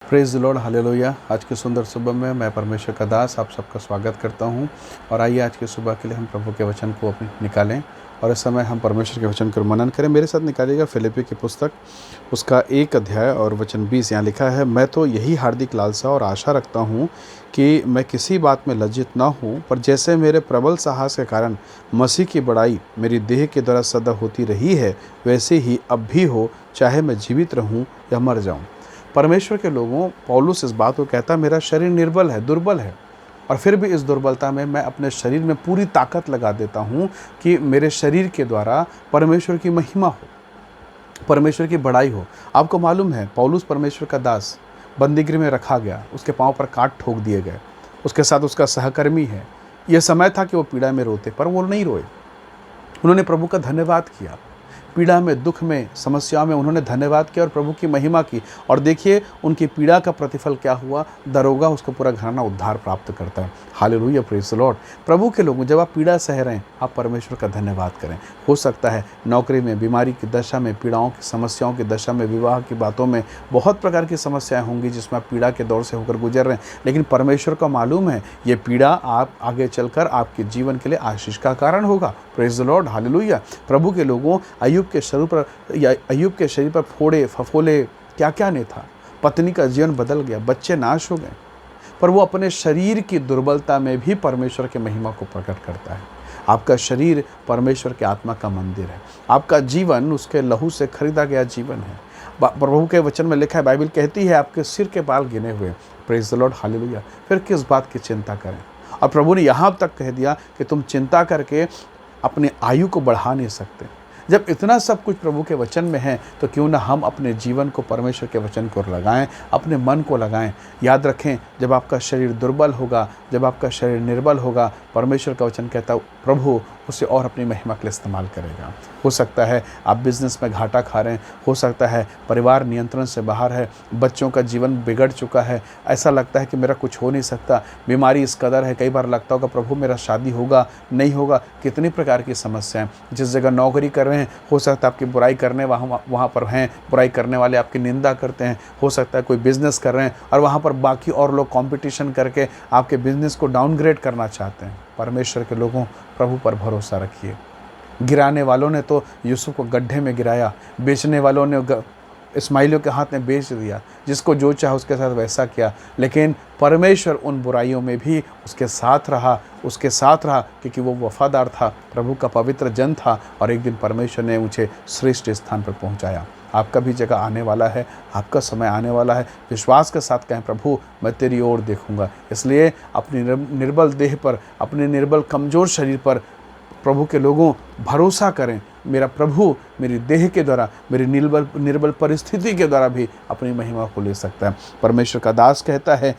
Praise the lord, hallelujah. आज की सुंदर सुबह में मैं परमेश्वर का दास आप सबका स्वागत करता हूं। और आइए आज की सुबह के लिए हम प्रभु के वचन को अपने निकालें और इस समय हम परमेश्वर के वचन को मनन करें। मेरे साथ निकालिएगा फिलिप्पी की पुस्तक, उसका 1 अध्याय और वचन 20। यहाँ लिखा है, मैं तो यही हार्दिक लालसा और आशा रखता हूँ कि मैं किसी बात में लज्जित न हूँ, पर जैसे मेरे प्रबल साहस के कारण मसीह की बड़ाई मेरी देह के द्वारा सदा होती रही है, वैसे ही अब भी हो, चाहे मैं जीवित रहूँ या मर जाऊँ। परमेश्वर के लोगों, पौलुस इस बात को कहता है, मेरा शरीर निर्बल है, दुर्बल है, और फिर भी इस दुर्बलता में मैं अपने शरीर में पूरी ताकत लगा देता हूँ कि मेरे शरीर के द्वारा परमेश्वर की महिमा हो, परमेश्वर की बड़ाई हो। आपको मालूम है, पौलुस परमेश्वर का दास बंदीगृह में रखा गया, उसके पाँव पर काट ठोक दिए गए, उसके साथ उसका सहकर्मी है। यह समय था कि वो पीड़ा में रोते, पर वो नहीं रोए। उन्होंने प्रभु का धन्यवाद किया। पीड़ा में, दुख में, समस्याओं में उन्होंने धन्यवाद किया और प्रभु की महिमा की। और देखिए उनकी पीड़ा का प्रतिफल क्या हुआ। दरोगा उसका पूरा घराना उद्धार प्राप्त करता है। Hallelujah, praise the lord. प्रभु के लोगों, जब आप पीड़ा सह रहे हैं, आप परमेश्वर का धन्यवाद करें। हो सकता है नौकरी में, बीमारी की दशा में, पीड़ाओं की, समस्याओं की दशा में, विवाह की बातों में बहुत प्रकार की समस्याएं होंगी जिसमें आप पीड़ा के दौर से होकर गुजर रहे हैं। लेकिन परमेश्वर को मालूम है ये पीड़ा आप आगे चलकर आपके जीवन के लिए आशीष का कारण होगा। Praise the lord, hallelujah. प्रभु के लोगों, अय्यूब के शरीर पर फोड़े फफोले क्या क्या नहीं था। पत्नी का जीवन बदल गया, बच्चे नाश हो गए, पर वो अपने शरीर की दुर्बलता में भी परमेश्वर के महिमा को प्रकट करता है। आपका शरीर परमेश्वर के आत्मा का मंदिर है। आपका जीवन उसके लहू से खरीदा गया जीवन है। प्रभु के वचन में लिखा है, बाइबल कहती है, आपके सिर के बाल गिने हुए। Praise the lord, hallelujah. फिर किस बात की चिंता करें। और प्रभु ने यहाँ तक कह दिया कि तुम चिंता करके अपनी आयु को बढ़ा नहीं सकते। जब इतना सब कुछ प्रभु के वचन में है, तो क्यों ना हम अपने जीवन को परमेश्वर के वचन को लगाएं, अपने मन को लगाएं। याद रखें, जब आपका शरीर दुर्बल होगा, जब आपका शरीर निर्बल होगा, परमेश्वर का वचन कहता है प्रभु उसे और अपनी महिमा के लिए इस्तेमाल करेगा। हो सकता है आप बिजनेस में घाटा खा रहे हैं, हो सकता है परिवार नियंत्रण से बाहर है, बच्चों का जीवन बिगड़ चुका है, ऐसा लगता है कि मेरा कुछ हो नहीं सकता, बीमारी इस कदर है, कई बार लगता होगा प्रभु मेरा शादी होगा नहीं होगा, कितनी प्रकार की समस्याएं। जिस जगह नौकरी कर रहे हैं, हो सकता है आपकी बुराई करने वहाँ पर हैं, बुराई करने वाले आपकी निंदा करते हैं। हो सकता है कोई बिजनेस कर रहे हैं और वहाँ पर बाकी और लोग कंपटीशन करके आपके बिजनेस को डाउनग्रेड करना चाहते हैं। परमेश्वर के लोगों, प्रभु पर भरोसा रखिए। गिराने वालों ने तो यूसुफ को गड्ढे में गिराया, बेचने वालों ने इस्माइलियों के हाथ में बेच दिया, जिसको जो चाहा उसके साथ वैसा किया। लेकिन परमेश्वर उन बुराइयों में भी उसके साथ रहा क्योंकि वो वफादार था, प्रभु का पवित्र जन था, और एक दिन परमेश्वर ने मुझे श्रेष्ठ स्थान पर पहुंचाया। आपका भी जगह आने वाला है, आपका समय आने वाला है। विश्वास के साथ कहें, प्रभु मैं तेरी ओर देखूंगा। इसलिए अपनी निर्बल देह पर, अपने निर्बल कमज़ोर शरीर पर प्रभु के लोगों भरोसा करें। मेरा प्रभु मेरी देह के द्वारा, मेरी निर्बल परिस्थिति के द्वारा भी अपनी महिमा को ले सकता है। परमेश्वर का दास कहता है,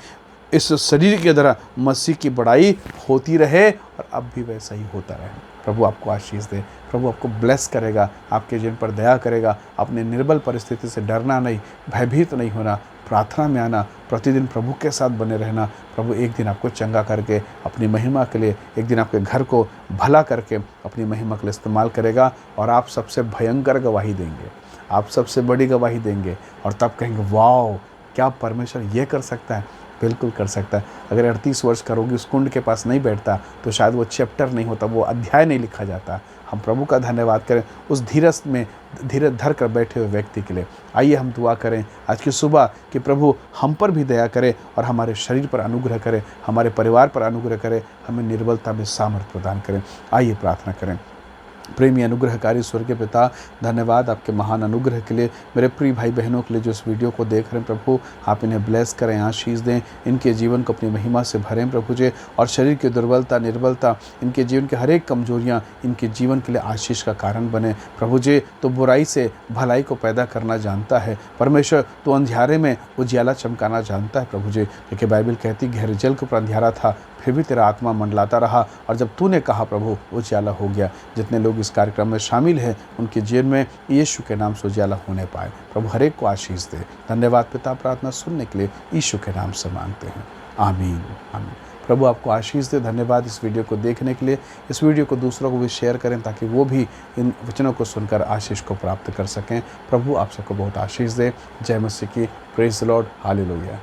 इस शरीर के द्वारा मसीह की बड़ाई होती रहे और अब भी वैसा ही होता रहे। प्रभु आपको आशीष दे, प्रभु आपको ब्लेस करेगा, आपके जीवन पर दया करेगा। अपनी निर्बल परिस्थिति से डरना नहीं, भयभीत नहीं होना, प्रार्थना में आना, प्रतिदिन प्रभु के साथ बने रहना। प्रभु एक दिन आपको चंगा करके अपनी महिमा के लिए, एक दिन आपके घर को भला करके अपनी महिमा के लिए इस्तेमाल करेगा, और आप सबसे भयंकर गवाही देंगे, आप सबसे बड़ी गवाही देंगे, और तब कहेंगे वाओ, क्या परमेश्वर ये कर सकता है। बिल्कुल कर सकता है। अगर 38 वर्ष का रोगी उस कुंड के पास नहीं बैठता तो शायद वो चैप्टर नहीं होता, वो अध्याय नहीं लिखा जाता। हम प्रभु का धन्यवाद करें उस धीरज में धीरज धर कर बैठे हुए व्यक्ति के लिए। आइए हम दुआ करें आज की सुबह कि प्रभु हम पर भी दया करे और हमारे शरीर पर अनुग्रह करे, हमारे परिवार पर अनुग्रह करे, हमें निर्बलता में सामर्थ्य प्रदान करें। आइए प्रार्थना करें। प्रेमी अनुग्रहकारी स्वर्गीय पिता, धन्यवाद आपके महान अनुग्रह के लिए। मेरे प्रिय भाई बहनों के लिए जो इस वीडियो को देख रहे हैं, प्रभु आप इन्हें ब्लेस करें, आशीष दें, इनके जीवन को अपनी महिमा से भरें प्रभु जी। और शरीर की दुर्बलता, निर्बलता, इनके जीवन के हर एक कमजोरियाँ इनके जीवन के लिए आशीष का कारण बने प्रभु जी। तो बुराई से भलाई को पैदा करना जानता है परमेश्वर, तो अंधियारे में उजियाला चमकाना जानता है प्रभु जी। क्योंकि बाइबल कहती गहरे जल के ऊपर अंधियारा था, फिर भी तेरा आत्मा मंडलाता रहा, और जब तूने कहा प्रभु उजियाला हो गया। जितने लोग इस कार्यक्रम में शामिल हैं उनके जीवन में यीशु के नाम से उजियाला होने पाए। प्रभु हर एक को आशीष दे। धन्यवाद पिता, प्रार्थना सुनने के लिए यीशु के नाम से मांगते हैं, आमीन आमीन। प्रभु आपको आशीष दे। धन्यवाद इस वीडियो को देखने के लिए। इस वीडियो को दूसरों को भी शेयर करें ताकि वो भी इन वचनों को सुनकर आशीष को प्राप्त कर सकें। प्रभु आप सबको बहुत आशीष दे। जय मसीह की। Praise the lord. हालेलुया।